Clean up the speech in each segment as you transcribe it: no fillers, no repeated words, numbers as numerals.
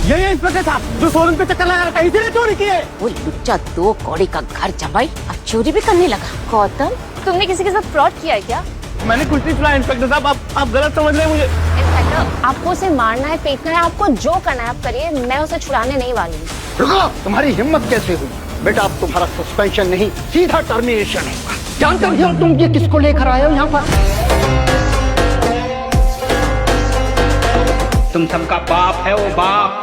ये इंस्पेक्टर साहब जो शोरूम पे चक्कर लगा रखा है, इसी ने चोरी की है। वो लुच्चा 2 कौड़ी का घर जमाई अब चोरी भी करने लगा। गौतम, तुमने किसी के साथ फ्रॉड किया है क्या? मैंने कुछ नहीं सुना इंस्पेक्टर साहब, आप गलत समझ रहे हैं मुझे। इंस्पेक्टर, आपको उसे मारना है, पीटना है, आपको जो करना है आप करिए, मैं उसे छुड़ाने नहीं वाली हूँ। रुको, तुम्हारी हिम्मत कैसे हुई? बेटा अब तुम्हारा सस्पेंशन नहीं, सीधा टर्मिनेशन होगा। जानते हो तुम ये किसको लेकर आए हो यहाँ पर? तुम सबका बाप है वो बाप।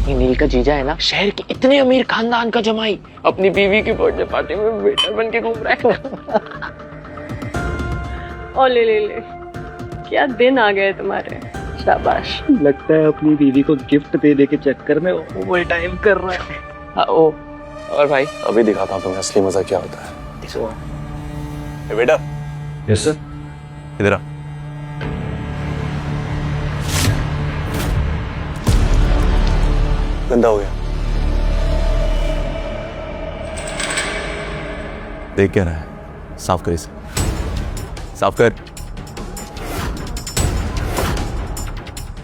ये नील का जीजा है ना, शहर के इतने अमीर खानदान का जमाई, अपनी बीवी की बर्थडे पार्टी में वेटर बन के घूम रहा है। ओ ले क्या दिन आ गए तुम्हारे, शाबाश। लगता है अपनी बीवी को गिफ्ट देने के चक्कर में ओवर टाइम कर रहा है। हाँ, ओ और भाई अभी दिखाता हूँ तुम्हें असली मजा क्या होता है। बेटा। Yes sir. इधर आ। गंदा हो गया। देख क्या रहा है, साफ कर इसे, साफ कर।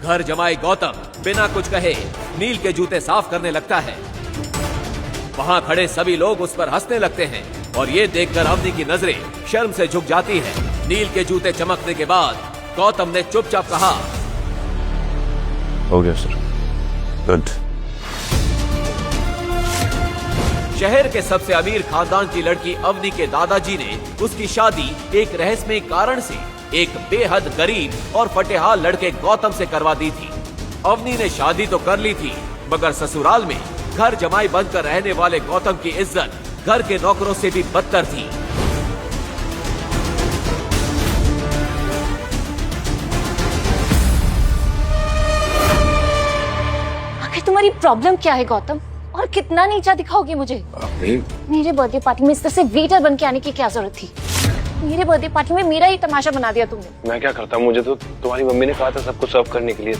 घर जमाई गौतम बिना कुछ कहे नील के जूते साफ करने लगता है। वहां खड़े सभी लोग उस पर हंसने लगते हैं और ये देखकर अवनी की नजरें शर्म से झुक जाती हैं। नील के जूते चमकने के बाद गौतम ने चुपचाप कहा, हो गया सर, गुड। शहर के सबसे अमीर खानदान की लड़की अवनी के दादाजी ने उसकी शादी एक रहस्यमय कारण से एक बेहद गरीब और फटेहाल लड़के गौतम से करवा दी थी। अवनी ने शादी तो कर ली थी, मगर ससुराल में घर जमाई बनकर रहने वाले गौतम की इज्जत घर के नौकरों से भी बदतर थी। आखिर तुम्हारी प्रॉब्लम क्या है गौतम, और कितना नीचा दिखाओगी मुझे? मेरे बर्थडे पार्टी में इस तरह से वेटर बन के आने की क्या जरूरत थी? मेरे बर्थडे पार्टी में मेरा ही तमाशा बना दिया तुमने। मैं क्या करता, मुझे तो तुम्हारी मम्मी ने कहा था सबको सर्व करने के लिए।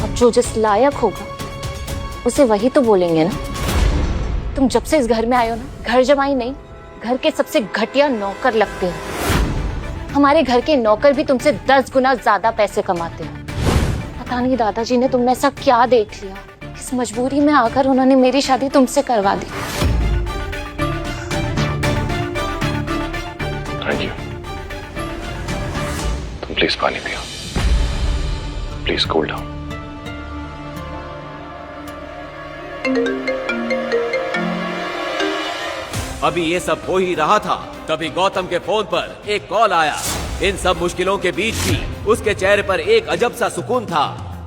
अब जो जिस लायक होगा उसे वही तो बोलेंगे ना। तुम जब से इस घर में आए हो ना, घर जमाई नहीं, घर के सबसे घटिया नौकर लगते हो। हमारे घर के नौकर भी तुमसे 10 गुना ज्यादा पैसे कमाते हैं। पता नहीं दादाजी ने तुम में ऐसा क्या देख लिया, इस मजबूरी में आकर उन्होंने मेरी शादी तुमसे करवा दी। Thank you. तुम प्लीज पानी पियो, प्लीज कूल डाउन। अभी ये सब हो ही रहा था, तभी गौतम के फोन पर एक कॉल आया। इन सब मुश्किलों के बीच भी उसके चेहरे पर एक अजब सा सुकून था।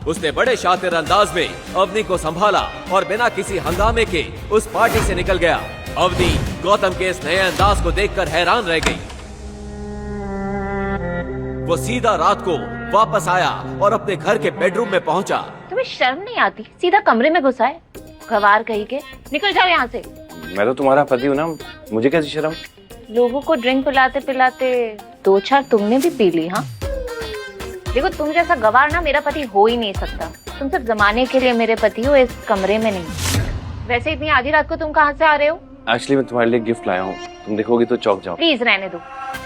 उसने बड़े शातिर अंदाज में अवनी को संभाला और बिना किसी हंगामे के उस पार्टी से निकल गया। अवनी गौतम के इस नए अंदाज को देखकर हैरान रह गई। वो सीधा रात को वापस आया और अपने घर के बेडरूम में पहुंचा। तुम्हें शर्म नहीं आती? सीधा कमरे में घुसाए, गवार कहीं के, निकल जाओ यहाँ से। मैं तो तुम्हारा पति हूँ ना, मुझे कैसी शर्म? लोगों को ड्रिंक पिलाते पिलाते 2-4 तुमने भी पी ली। हाँ देखो, तुम जैसा गवार ना मेरा पति हो ही नहीं सकता। तुम सिर्फ जमाने के लिए मेरे पति हो, इस कमरे में नहीं। वैसे इतनी आधी रात को तुम कहाँ से आ रहे हो? एक्चुअली मैं तुम्हारे लिए गिफ्ट लाया हूँ, तुम देखोगी तो चौंक जाओ। प्लीज रहने दो,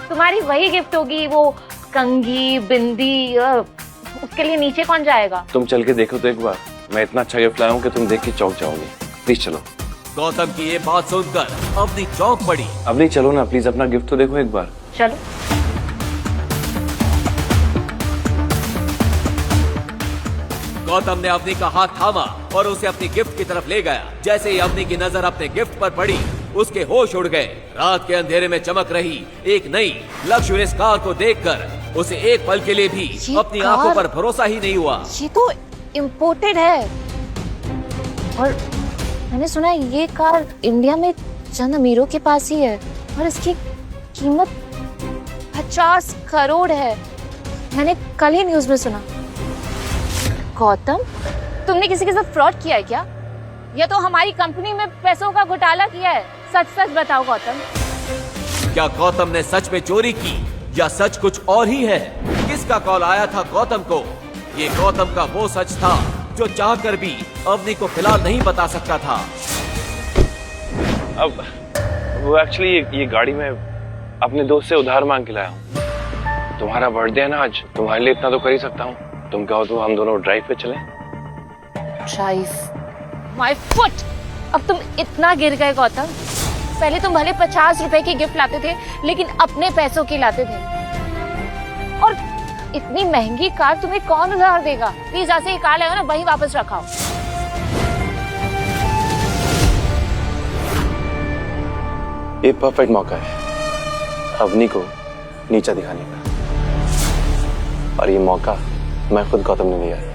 तुम्हारी वही गिफ्ट होगी, वो कंघी बिंदी, उसके लिए नीचे कौन जाएगा? तुम चल के देखो तो एक बार, मैं इतना अच्छा गिफ्ट लाया हूँ कि तुम देख के चौंक जाओगी। प्लीज चलो। गौतम की ये बात सुनकर अवनी चौंक पड़ी। अवनी चलो ना प्लीज, अपना गिफ्ट तो देखो एक बार। चलो। गौतम ने अवनी का हाथ थामा और उसे अपनी गिफ्ट की तरफ ले गया। जैसे ही अवनी की नजर अपने गिफ्ट पर पड़ी, उसके होश उड़ गए। रात के अंधेरे में चमक रही एक नई लग्जरियस कार को देखकर उसे एक पल के लिए भी अपनी आंखों पर भरोसा ही नहीं हुआ। ये तो इम्पोर्टेड है, और मैंने सुना है ये कार इंडिया में चंद अमीरों के पास ही है, और इसकी कीमत 50 करोड़ है। मैंने कल ही न्यूज में सुना। गौतम, तुमने किसी के साथ फ्रॉड किया है क्या, या तो हमारी कंपनी में पैसों का घोटाला किया है? सच सच बताओ गौतम। क्या गौतम ने सच में चोरी की या सच कुछ और ही है? किसका कॉल आया था गौतम को? ये गौतम का वो सच था जो चाहकर भी अवनी को फिलहाल नहीं बता सकता था। अब वो एक्चुअली ये गाड़ी में अपने दोस्त से उधार मांग के लाया हूँ। तुम्हारा बर्थडे है ना आज, तुम्हारे लिए इतना तो कर ही सकता हूँ। तुम कहो तो हम दोनों ड्राइव पे चलें। ड्राइव? My foot! अब तुम इतना गिर गए गौतम। पहले तुम भले 50 रुपए की गिफ्ट लाते थे, लेकिन अपने पैसों की लाते थे। और इतनी महंगी कार तुम्हें कौन उधार देगा? प्लीज ऐसे ही कार लाओ ना, वही वापस रखाओ। ये परफेक्ट मौका है अवनी को नीचा दिखाने का, और ये मौका मैं खुद गौतम ने लिया है।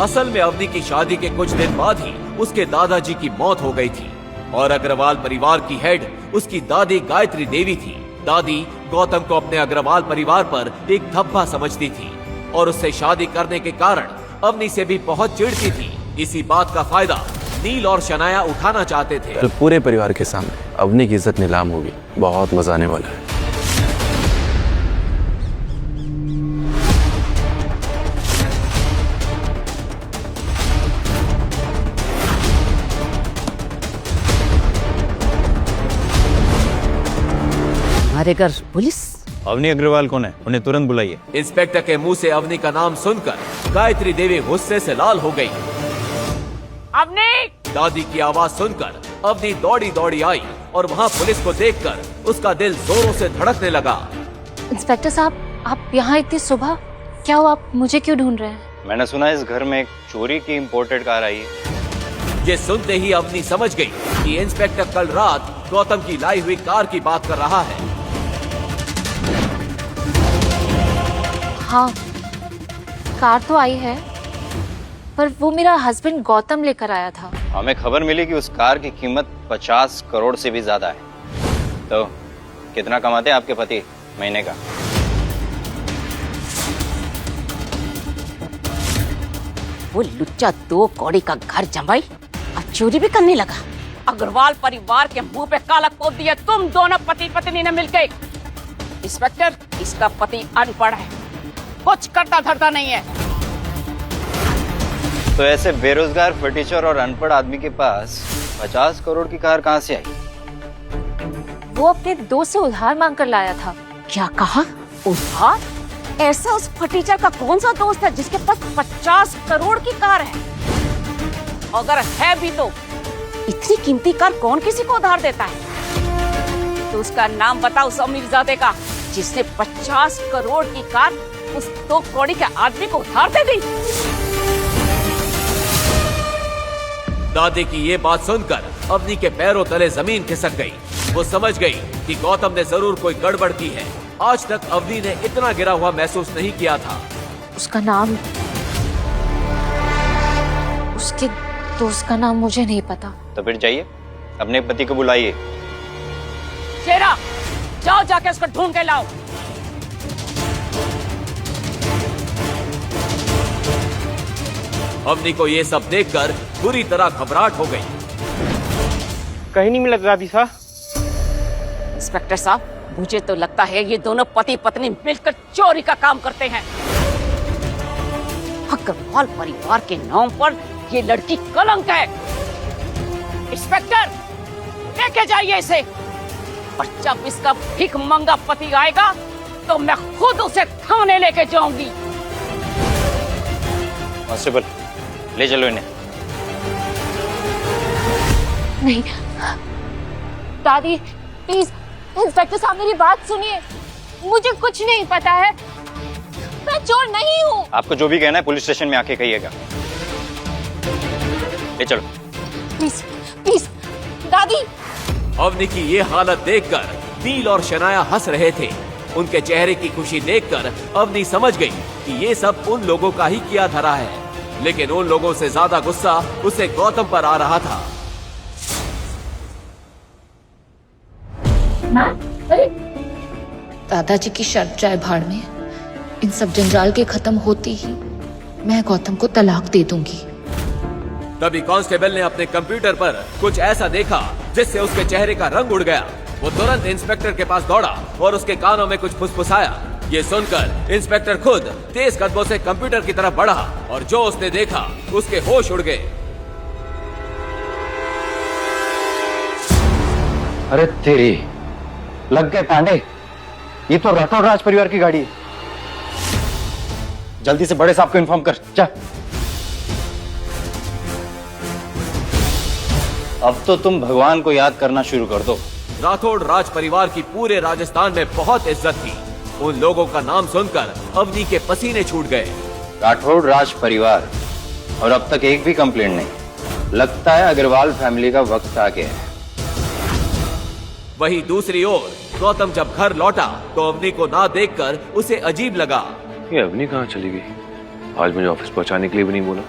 असल में अवनी की शादी के कुछ दिन बाद ही उसके दादाजी की मौत हो गई थी और अग्रवाल परिवार की हेड उसकी दादी गायत्री देवी थी। दादी गौतम को अपने अग्रवाल परिवार पर एक धब्बा समझती थी और उससे शादी करने के कारण अवनी से भी बहुत चिढ़ती थी। इसी बात का फायदा नील और शनाया उठाना चाहते थे। कल पूरे परिवार के सामने अवनी की इज्जत नीलाम होगी, बहुत मजा आने वाला है। हमारे घर पुलिस? अवनी अग्रवाल कौन है? उन्हें तुरंत बुलाइए। इंस्पेक्टर के मुंह से अवनी का नाम सुनकर गायत्री देवी गुस्से से लाल हो गई। अवनी! दादी की आवाज सुनकर अवनी दौड़ी दौड़ी आई और वहाँ पुलिस को देखकर उसका दिल जोरों से धड़कने लगा। इंस्पेक्टर साहब, आप यहाँ इतनी सुबह? क्या हुआ? आप मुझे क्यों ढूंढ रहे हैं? मैंने सुना इस घर में एक चोरी की इंपोर्टेड कार आई है। ये सुनते ही अवनी समझ गई कि इंस्पेक्टर कल रात गौतम की लाई हुई कार की बात कर रहा है। हाँ, कार तो आई है, पर वो मेरा हस्बैंड गौतम लेकर आया था। हमें खबर मिली कि उस कार की कीमत 50 करोड़ से भी ज्यादा है। तो कितना कमाते हैं आपके पति महीने का? वो लुच्चा 2 कौड़ी का घर जमाई अब चोरी भी करने लगा। अग्रवाल परिवार के मुंह पे काला पोत दिया तुम दोनों पति पत्नी ने मिलकर। इंस्पेक्टर, इसका पति अनपढ़ है, कुछ करता धरता नहीं है। तो ऐसे बेरोजगार फटीचर और अनपढ़ आदमी के पास 50 करोड़ की कार कहाँ से आई? वो अपने दोस्त से उधार मांग कर लाया था। क्या कहा? उधार? ऐसा उस फटीचर का कौन सा दोस्त है जिसके पास 50 करोड़ की कार है? अगर है भी तो इतनी कीमती कार कौन किसी को उधार देता है? तो उसका नाम बताओ उस अमीरजादे का जिसने 50 करोड़ की कार उस 2 कौड़ी के आदमी को उधार दे दी। दादी की ये बात सुनकर अवनी के पैरों तले जमीन खिसक गई। वो समझ गई कि गौतम ने जरूर कोई गड़बड़ की है। आज तक अवनी ने इतना गिरा हुआ महसूस नहीं किया था। उसका नाम, उसके दोस्त का नाम मुझे नहीं पता। तो फिर जाइए अपने पति को बुलाइए। शेरा, जाओ जाके उसको ढूंढ के लाओ। अवनी को ये सब देखकर बुरी तरह घबराहट हो गई। कहीं नहीं मिला दादी साहब। इंस्पेक्टर साहब, मुझे तो लगता है ये दोनों पति पत्नी मिलकर चोरी का काम करते हैं। अग्रवाल परिवार के नाम पर ये लड़की कलंक है। इंस्पेक्टर, लेके जाइए इसे, और जब इसका भीख मंगा पति आएगा तो मैं खुद उसे थाने लेके जाऊंगी। कांस्टेबल, ले चलो इन्हें। नहीं दादी, प्लीज इंस्पेक्टर साहब मेरी बात सुनिए। मुझे कुछ नहीं पता है, मैं चोर नहीं हूँ। आपको जो भी कहना है पुलिस स्टेशन में आके कहिएगा। ले चलो। प्लीज प्लीज दादी। अवनी की ये हालत देखकर नील और शनाया हंस रहे थे। उनके चेहरे की खुशी देखकर अवनी समझ गई कि ये सब उन लोगों का ही किया धरा है, लेकिन उन लोगों से ज्यादा गुस्सा उसे गौतम पर आ रहा था। दादाजी की शर्त जाए भाड़ में। इन सब जंजाल के खत्म होते ही मैं गौतम को तलाक दे दूंगी। तभी कांस्टेबल ने अपने कंप्यूटर पर कुछ ऐसा देखा जिससे उसके चेहरे का रंग उड़ गया। वो तुरंत इंस्पेक्टर के पास दौड़ा और उसके कानों में कुछ फुसफुसाया। ये सुनकर इंस्पेक्टर खुद तेज कदमों से कंप्यूटर की तरफ बढ़ा और जो उसने देखा उसके होश उड़ गए। अरे तेरी, लग गए पांडे। ये तो राठौड़ राज परिवार की गाड़ी है। जल्दी से बड़े साहब को इन्फॉर्म कर। जा। अब तो तुम भगवान को याद करना शुरू कर दो। राठौड़ राज परिवार की पूरे राजस्थान में बहुत इज्जत थी। उन लोगों का नाम सुनकर अवनी के पसीने छूट गए। राठौड़ राज परिवार, और अब तक एक भी कंप्लेंट नहीं। लगता है अग्रवाल फैमिली का वक्त आ गया है। वहीं दूसरी ओर गौतम जब घर लौटा तो अवनी को ना देखकर उसे अजीब लगा। ये अवनी कहाँ चली गई? आज मुझे ऑफिस पहुंचाने के लिए भी नहीं बोला,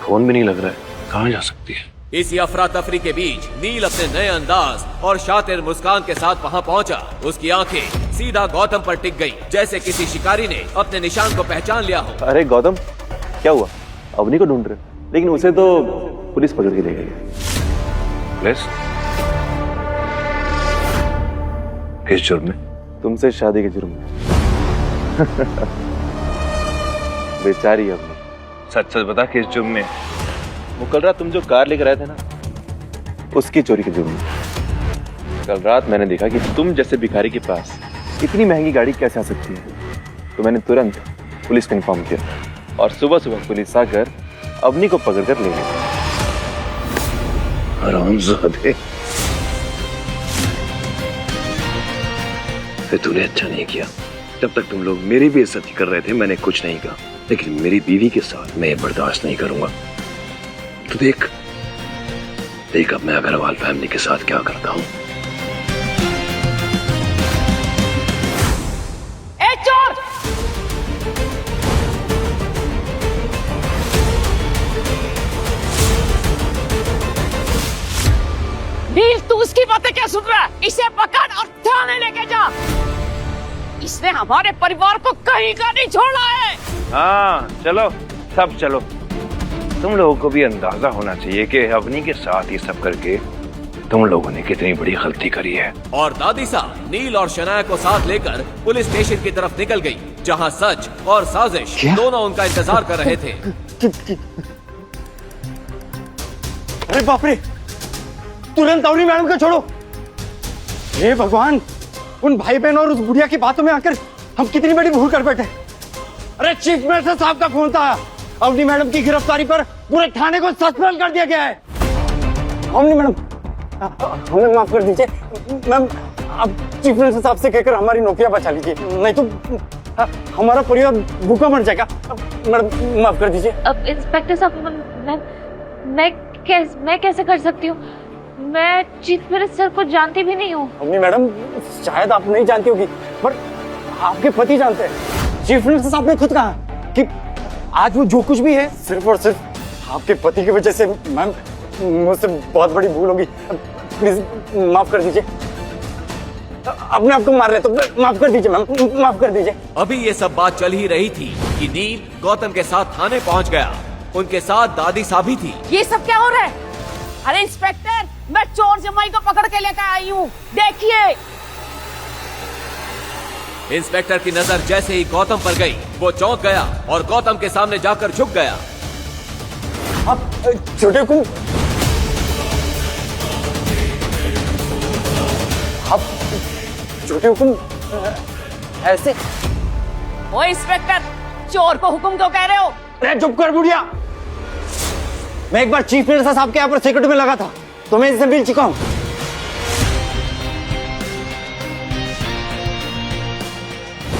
फोन भी नहीं लग रहा है, कहाँ जा सकती है? इसी अफरा तफरी के बीच नील अपने नए अंदाज और शातिर मुस्कान के साथ वहां पहुंचा। उसकी आंखें सीधा गौतम पर टिक गई, जैसे किसी शिकारी ने अपने निशान को पहचान लिया हो। अरे गौतम, क्या हुआ? अवनी को ढूंढ रहे, लेकिन उसे तो पुलिस पकड़ के ले गई है। पुलिस? किस जुर्म में? तुमसे शादी के जुर्म में। बेचारी अवनी। सच सच बता, किस जुर्म में? वो कल रात तुम जो कार लेकर आए थे ना, उसकी चोरी के जुर्म में। कल रात मैंने देखा कि तुम जैसे भिखारी के पास इतनी महंगी गाड़ी कैसे आ सकती है, तो मैंने तुरंत पुलिस को इन्फॉर्म किया और सुबह सुबह पुलिस आकर अवनी को पकड़कर ले गई। हरामजादे। तूने अच्छा नहीं किया। जब तक तुम लोग मेरी भी इज्जत कर रहे थे मैंने कुछ नहीं कहा, लेकिन मेरी बीवी के साथ मैं बर्दाश्त नहीं करूंगा। तो देख अब मैं अग्रवाल फैमिली के साथ क्या करता हूँ। ए चोर! नील, तू उसकी बातें क्या सुन रहा है? इसे पकड़ और थाने लेके जा। इसने हमारे परिवार को कहीं का नहीं छोड़ा है। हाँ चलो, सब चलो। तुम लोगों को भी अंदाजा होना चाहिए कि अवनी के साथ ये सब करके तुम लोगों ने कितनी बड़ी गलती करी है। और दादी साहब नील और शनाया को साथ लेकर पुलिस स्टेशन की तरफ निकल गई, जहां सच और साजिश दोनों उनका इंतजार कर रहे थे। अरे बाप रे, तुरंत अवनी मैडम को छोड़ो। हे भगवान, उन भाई बहन और उस बुढ़िया की बातों में आकर हम कितनी बड़ी भूल कर बैठे। अरे चीफ मिनिस्टर साहब का फोन था, अवनी मैडम की गिरफ्तारी पर पूरे थाने को सस्पेंड कर दिया गया है। अवनी मैडम, हमें माफ कर दीजिए मैम, आप चीफ मिनिस्टर साहब से कहकर हमारी नौकरियां बचा लीजिए, नहीं तो हमारा परिवार भूखा मर जाएगा। मैडम माफ कर दीजिए। अब इंस्पेक्टर साहब, मैं कैसे कर सकती हूँ? मैं चीफ मिनिस्टर को जानती भी नहीं हूँ। अवनी मैडम, शायद आप नहीं जानती होगी, पर आपके पति जानते हैं। चीफ मिनिस्टर साहब ने खुद कहा कि आज वो जो कुछ भी है सिर्फ और सिर्फ आपके पति की वजह से। मैम, मुझसे बहुत बड़ी भूल होगी, प्लीज माफ कर दीजिए। अपने आप को मार रहे तो माफ कर दीजिए मैम, माफ कर दीजिए। अभी ये सब बात चल ही रही थी कि नील गौतम के साथ थाने पहुंच गया। उनके साथ दादी साहब भी थी। ये सब क्या हो रहा है? अरे इंस्पेक्टर, मैं चोर जमाई को पकड़ के लेकर आई हूँ, देखिए। इंस्पेक्टर की नजर जैसे ही गौतम पर गई, वो चौंक गया और गौतम के सामने जाकर झुक गया। आप छोटे को, आप छोटे हुकुम ऐसे? ओ इंस्पेक्टर, चोर को हुक्म क्यों कह रहे हो? अरे चुप कर बुढ़िया। मैं एक बार चीफ मिनिस्टर साहब के यहाँ पर सिक्योरिटी में लगा था, तो मैं इससे मिल चुका हूँ।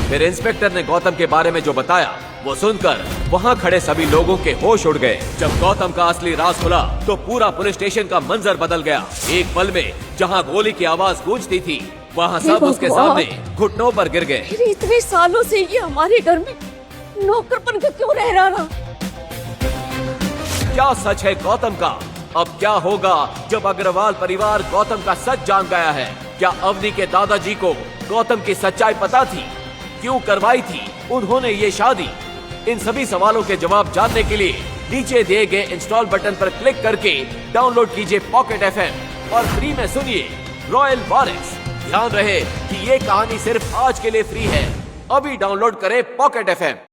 फिर इंस्पेक्टर ने गौतम के बारे में जो बताया, वो सुनकर वहाँ खड़े सभी लोगों के होश उड़ गए। जब गौतम का असली राज खुला तो पूरा पुलिस स्टेशन का मंजर बदल गया। एक पल में जहाँ गोली की आवाज गूंजती थी, वहाँ सब उसके सामने घुटनों पर गिर गए। इतने सालों से ये हमारे घर में नौकर बनकर क्यों रह रहा? क्या सच है गौतम का? अब क्या होगा जब अग्रवाल परिवार गौतम का सच जान गया है? क्या अवनी के दादाजी को गौतम की सच्चाई पता थी? क्यों करवाई थी उन्होंने ये शादी? इन सभी सवालों के जवाब जानने के लिए नीचे दिए गए इंस्टॉल बटन पर क्लिक करके डाउनलोड कीजिए पॉकेट FM और फ्री में सुनिए रॉयल वॉरिस। ध्यान रहे कि ये कहानी सिर्फ आज के लिए फ्री है। अभी डाउनलोड करें पॉकेट FM।